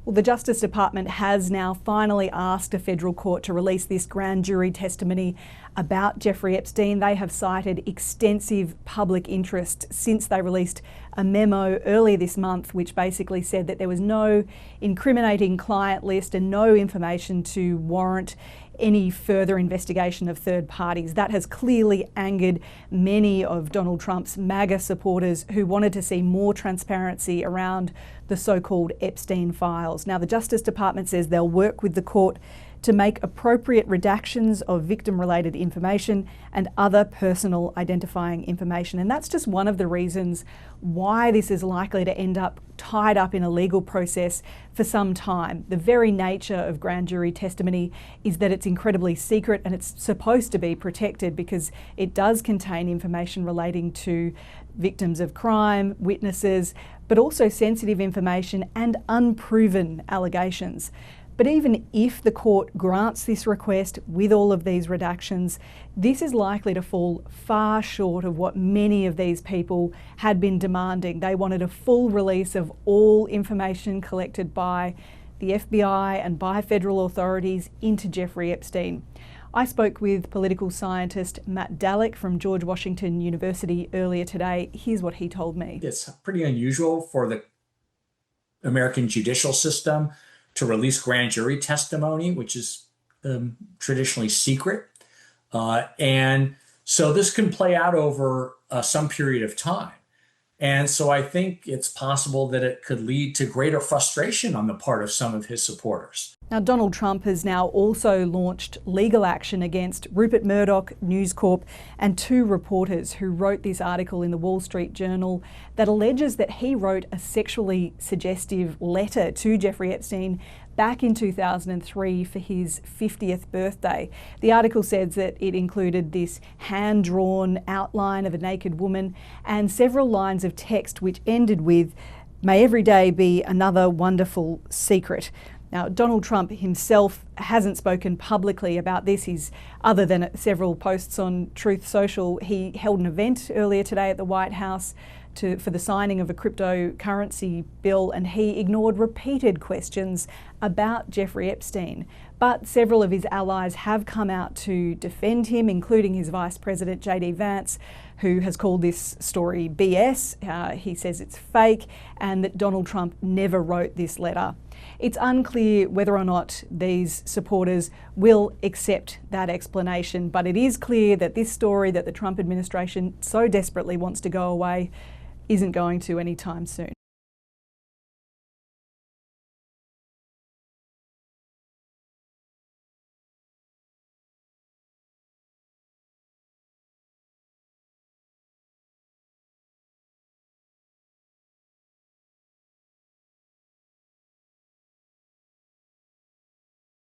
Well, the Justice Department has now finally asked a federal court to release this grand jury testimony about Jeffrey Epstein. They have cited extensive public interest since they released a memo earlier this month, which basically said that there was no incriminating client list and no information to warrant any further investigation of third parties. That has clearly angered many of Donald Trump's MAGA supporters who wanted to see more transparency around the so-called Epstein files. Now, the Justice Department says they'll work with the court to make appropriate redactions of victim-related information and other personal identifying information. And that's just one of the reasons why this is likely to end up tied up in a legal process for some time. The very nature of grand jury testimony is that it's incredibly secret and it's supposed to be protected because it does contain information relating to victims of crime, witnesses, but also sensitive information and unproven allegations. But even if the court grants this request with all of these redactions, this is likely to fall far short of what many of these people had been demanding. They wanted a full release of all information collected by the FBI and by federal authorities into Jeffrey Epstein. I spoke with political scientist Matt Dallek from George Washington University earlier today. Here's what he told me. It's pretty unusual for the American judicial system to release grand jury testimony, which is traditionally secret. And so this can play out over some period of time. And so I think it's possible that it could lead to greater frustration on the part of some of his supporters. Now, Donald Trump has now also launched legal action against Rupert Murdoch, News Corp, and 2 reporters who wrote this article in the Wall Street Journal that alleges that he wrote a sexually suggestive letter to Jeffrey Epstein back in 2003 for his 50th birthday. The article says that it included this hand-drawn outline of a naked woman and several lines of text which ended with, "May every day be another wonderful secret." Now, Donald Trump himself hasn't spoken publicly about this. Other than several posts on Truth Social, he held an event earlier today at the White House for the signing of a cryptocurrency bill, and he ignored repeated questions about Jeffrey Epstein. But several of his allies have come out to defend him, including his Vice President JD Vance, who has called this story BS. He says it's fake and that Donald Trump never wrote this letter. It's unclear whether or not these supporters will accept that explanation, but it is clear that this story that the Trump administration so desperately wants to go away isn't going to anytime soon.